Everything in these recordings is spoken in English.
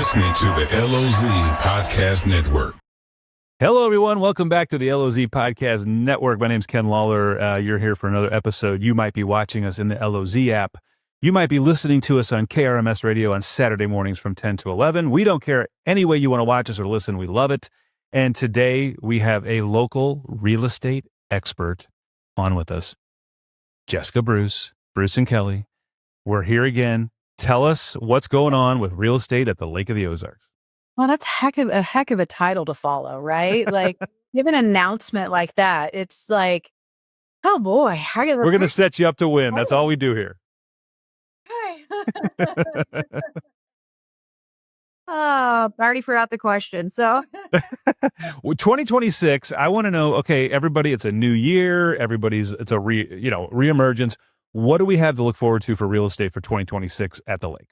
listening to the LOZ Podcast Network. Hello, everyone. Welcome back to the LOZ Podcast Network. My name's Ken Lawler. You're here for another episode. You might be watching us in the LOZ app. You might be listening to us on KRMS radio on Saturday mornings from 10 to 11. We don't care any way you want to watch us or listen. We love it. And today we have a local real estate expert on with us, Jessica Bruce and Kelly. We're here again. Tell us what's going on with real estate at the Lake of the Ozarks. Well, that's a heck of a title to follow, right? Like, give an announcement like that. It's like, oh boy, we're going to set you up to win. That's all we do here. Oh, I already forgot the question. So, 2026. I want to know. Okay, everybody, it's a new year. It's a reemergence. What do we have to look forward to for real estate for 2026 at the lake?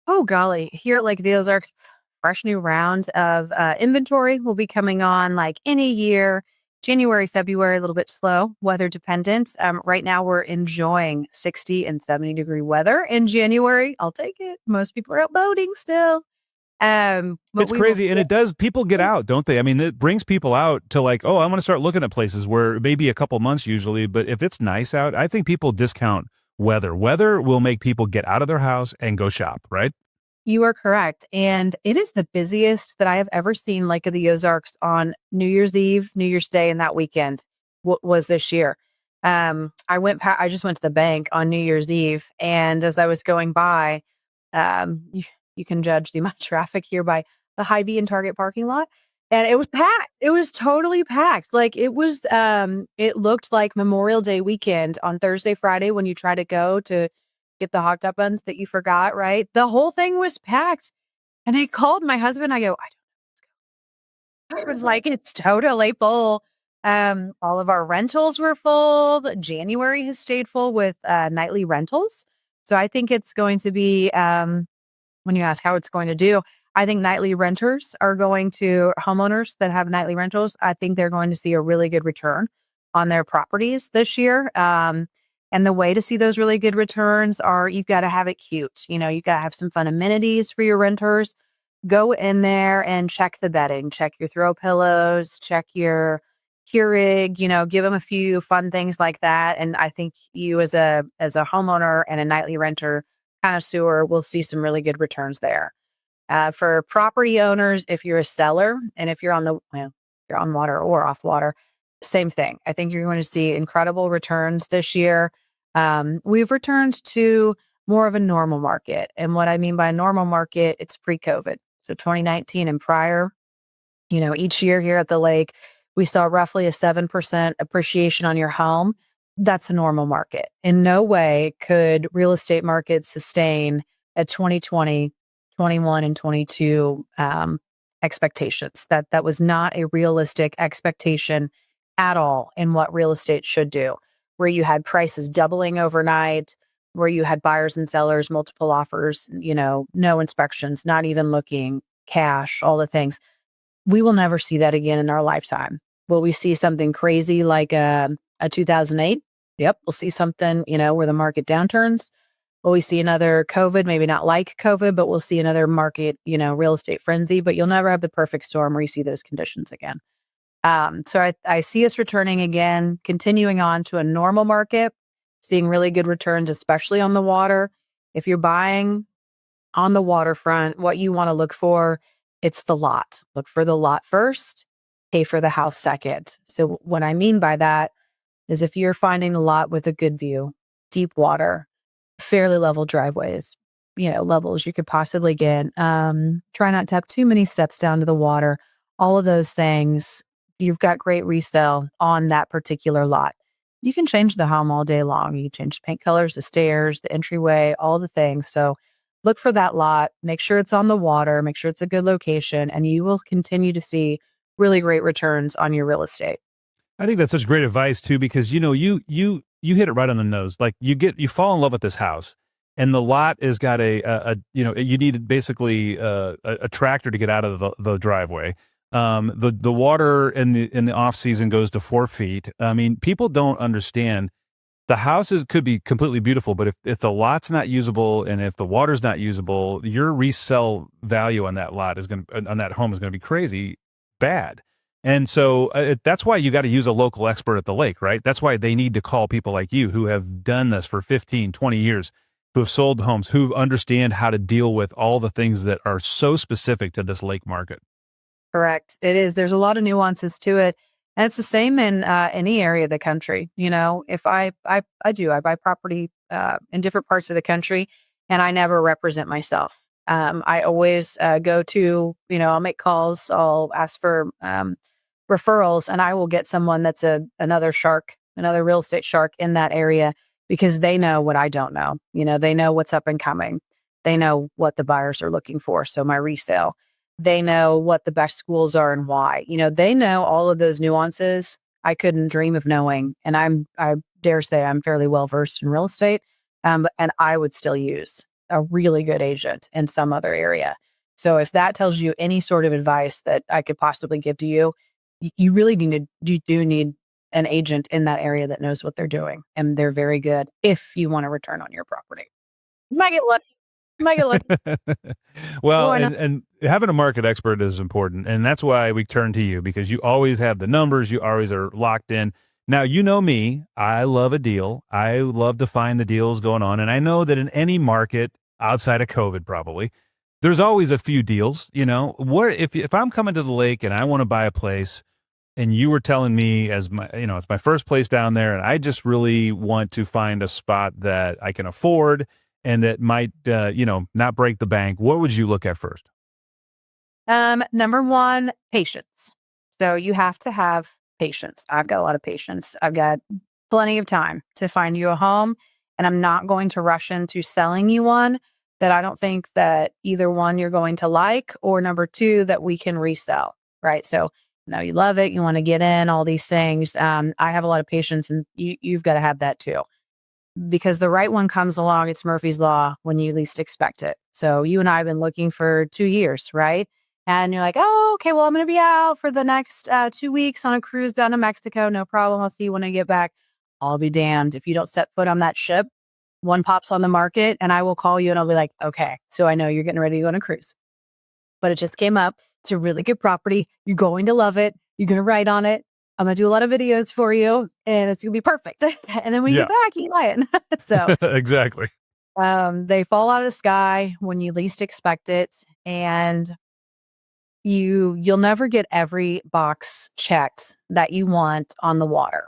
Oh golly, here at Lake of the Ozarks, fresh new rounds of inventory will be coming on like any year. January, February, a little bit slow, weather dependent. Right now we're enjoying 60 and 70 degree weather in January. I'll take it. Most people are out boating still. It's crazy. And it does, people get out, don't they? I mean, it brings people out to like, oh, I'm going to start looking at places where maybe a couple months usually, but if it's nice out, I think people discount weather. Weather will make people get out of their house and go shop, right? You are correct. And it is the busiest that I have ever seen Lake of the Ozarks on New Year's Eve, New Year's Day, and that weekend was this year. I just went to the bank on New Year's Eve. And as I was going by, you can judge the amount of traffic here by the Hy-Vee and Target parking lot. And it was packed. It was totally packed. Like it was, it looked like Memorial Day weekend on Thursday, Friday, when you try to go to get the hot dog buns that you forgot, right? The whole thing was packed. And I called my husband. I go, I don't know. It was like, it's totally full. All of our rentals were full. January has stayed full with nightly rentals. So I think it's going to be, when you ask how it's going to do, I think nightly renters are going to, homeowners that have nightly rentals, I think they're going to see a really good return on their properties this year. And the way to see those really good returns are you've got to have it cute. You know, you've got to have some fun amenities for your renters. Go in there and check the bedding, check your throw pillows, check your Keurig, give them a few fun things like that. And I think you as a homeowner and a nightly renter connoisseur will see some really good returns there. For property owners, if you're a seller and if you're you're on water or off water, same thing. I think you're going to see incredible returns this year. We've returned to more of a normal market. And what I mean by normal market, it's pre-COVID. So 2019 and prior, each year here at the lake, we saw roughly a 7% appreciation on your home. That's a normal market. In no way could real estate markets sustain a 2020, 21, and 22 expectations. That was not a realistic expectation at all in what real estate should do, where you had prices doubling overnight, where you had buyers and sellers, multiple offers, no inspections, not even looking, cash, all the things. We will never see that again in our lifetime. Will we see something crazy like a 2008? Yep. We'll see something, where the market downturns. Will we see another COVID? Maybe not like COVID, but we'll see another market, real estate frenzy, but you'll never have the perfect storm where you see those conditions again. So I see us returning again, continuing on to a normal market, seeing really good returns, especially on the water. If you're buying on the waterfront, what you want to look for, it's the lot. Look for the lot first, pay for the house second. So what I mean by that is if you're finding a lot with a good view, deep water, fairly level driveways, levels you could possibly get, try not to have too many steps down to the water, all of those things, you've got great resale on that particular lot. You can change the home all day long. You can change the paint colors, the stairs, the entryway, all the things. So look for that lot, make sure it's on the water, make sure it's a good location, and you will continue to see really great returns on your real estate. I think that's such great advice too, because you hit it right on the nose. Like you fall in love with this house, and the lot has got you need basically a tractor to get out of the driveway. The water in the off season goes to 4 feet. I mean, people don't understand the houses could be completely beautiful, but if the lot's not usable and if the water's not usable, your resale value on that lot is going to on that home is going to be crazy bad. And so that's why you got to use a local expert at the lake, right? That's why they need to call people like you who have done this for 15, 20 years, who have sold homes, who understand how to deal with all the things that are so specific to this lake market. Correct. It is. There's a lot of nuances to it. And it's the same in any area of the country. You know, if I buy property in different parts of the country, and I never represent myself. I always go to, I'll make calls, I'll ask for referrals, and I will get someone that's another shark, another real estate shark in that area, because they know what I don't know. They know what's up and coming. They know what the buyers are looking for. So my resale. They know what the best schools are and why. They know all of those nuances I couldn't dream of knowing. And I dare say I'm fairly well versed in real estate. And I would still use a really good agent in some other area. So if that tells you any sort of advice that I could possibly give to you, you really do need an agent in that area that knows what they're doing. And they're very good if you want to return on your property. You might get lucky. Well, and having a market expert is important. And that's why we turn to you, because you always have the numbers. You always are locked in. Now, you know me, I love a deal. I love to find the deals going on. And I know that in any market outside of COVID, probably, there's always a few deals. If I'm coming to the lake and I want to buy a place, and you were telling me it's my first place down there, and I just really want to find a spot that I can afford and that might, not break the bank, what would you look at first? Number one, patience. So you have to have patience. I've got a lot of patience. I've got plenty of time to find you a home, and I'm not going to rush into selling you one that I don't think that either one you're going to like, or number two, that we can resell, right? So you love it, you want to get in, all these things. I have a lot of patience, and you've got to have that too. Because the right one comes along, it's Murphy's Law when you least expect it. So you and I have been looking for 2 years, right? And you're like, oh, okay, well, I'm going to be out for the next 2 weeks on a cruise down to Mexico. No problem. I'll see you when I get back. I'll be damned if you don't step foot on that ship. One pops on the market, and I will call you and I'll be like, okay, so I know you're getting ready to go on a cruise. But it just came up. It's a really good property. You're going to love it. You're going to write on it. I'm going to do a lot of videos for you, and it's going to be perfect. And then when you get back, you buy it. So exactly. They fall out of the sky when you least expect it. And you'll never get every box checked that you want on the water.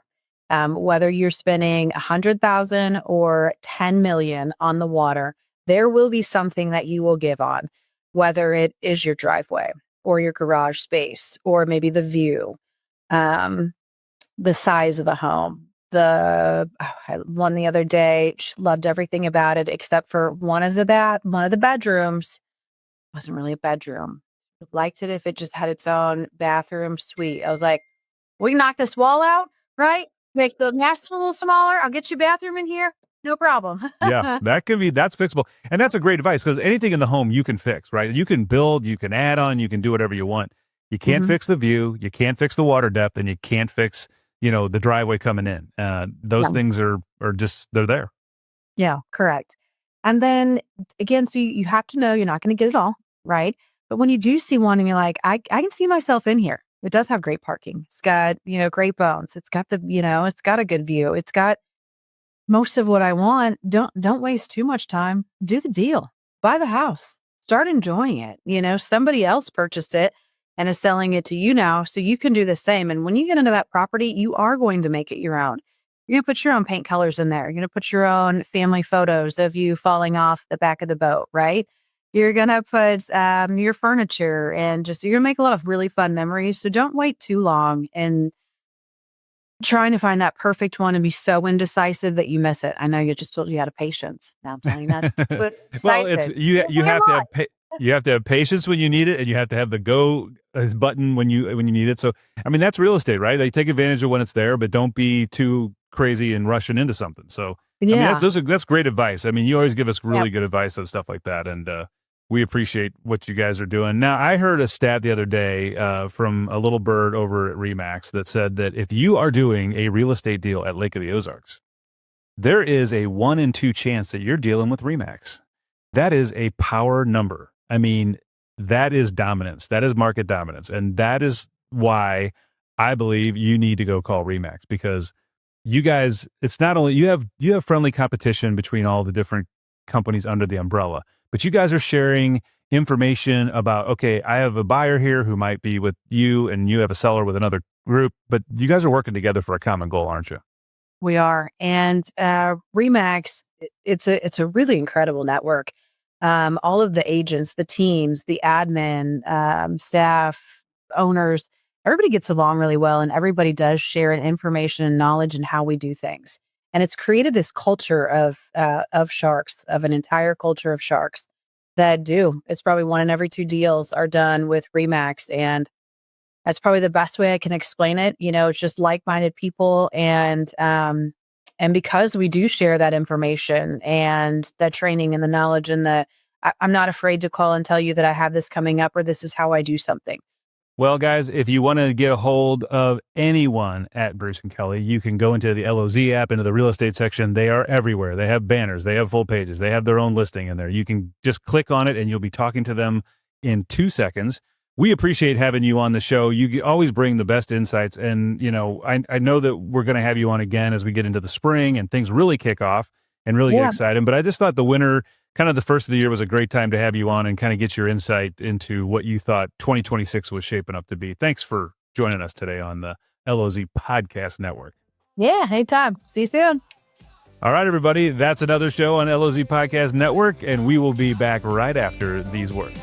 Whether you're spending $100,000 or $10 million on the water, there will be something that you will give on, whether it is your driveway or your garage space, or maybe the view. The size of the home. I one the other day, loved everything about it except for one of the bedrooms. Wasn't really a bedroom. Liked it if it just had its own bathroom suite. I was like, we can knock this wall out, right? Make the master a little smaller. I'll get you a bathroom in here. No problem. Yeah, that's fixable. And that's a great advice, because anything in the home you can fix, right? You can build, you can add on, you can do whatever you want. You can't fix the view, you can't fix the water depth, and you can't fix, the driveway coming in. Those things are just, they're there. Yeah, correct. And then again, so you have to know you're not going to get it all, right? But when you do see one and you're like, I can see myself in here. It does have great parking. It's got, great bones. It's got it's got a good view. It's got most of what I want. Don't waste too much time. Do the deal. Buy the house. Start enjoying it. Somebody else purchased it and is selling it to you now, so you can do the same. And when you get into that property, you are going to make it your own. You're going to put your own paint colors in there. You're going to put your own family photos of you falling off the back of the boat, right? You're going to put your furniture, and you're going to make a lot of really fun memories. So don't wait too long and trying to find that perfect one and be so indecisive that you miss it. I know you just told you had a patience. Now I'm telling you that. Well, it's you have to have you have to have patience when you need it, and you have to have the go button when you need it. So, I mean, that's real estate, right? They take advantage of when it's there, but don't be too crazy and rushing into something. So, yeah. I mean, that's great advice. I mean, you always give us really good advice on stuff like that, and we appreciate what you guys are doing. Now, I heard a stat the other day from a little bird over at Remax that said that if you are doing a real estate deal at Lake of the Ozarks, there is a 1 in 2 chance that you're dealing with Remax. That is a power number. I mean, that is dominance. That is market dominance. And that is why I believe you need to go call Remax, because you guys, it's not only you have friendly competition between all the different companies under the umbrella, but you guys are sharing information about, okay, I have a buyer here who might be with you and you have a seller with another group, but you guys are working together for a common goal, aren't you? We are. And Remax, it's a really incredible network. All of the agents, the teams, the admin, staff, owners, everybody gets along really well, and everybody does share in information and knowledge and how we do things. And it's created this culture of sharks, of an entire culture of sharks that do. It's probably 1 in every 2 deals are done with Remax, and that's probably the best way I can explain it. It's just like-minded people, and because we do share that information and that training and the knowledge and I'm not afraid to call and tell you that I have this coming up or this is how I do something. Well, guys, if you want to get a hold of anyone at Bruce and Kelly, you can go into the LOZ app, into the real estate section. They are everywhere. They have banners. They have full pages. They have their own listing in there. You can just click on it and you'll be talking to them in 2 seconds. We appreciate having you on the show. You always bring the best insights. And, I know that we're going to have you on again as we get into the spring and things really kick off and really get excited. But I just thought the winter, kind of the first of the year, was a great time to have you on and kind of get your insight into what you thought 2026 was shaping up to be. Thanks for joining us today on the LOZ Podcast Network. Yeah, anytime. See you soon. All right, everybody. That's another show on LOZ Podcast Network, and we will be back right after these words.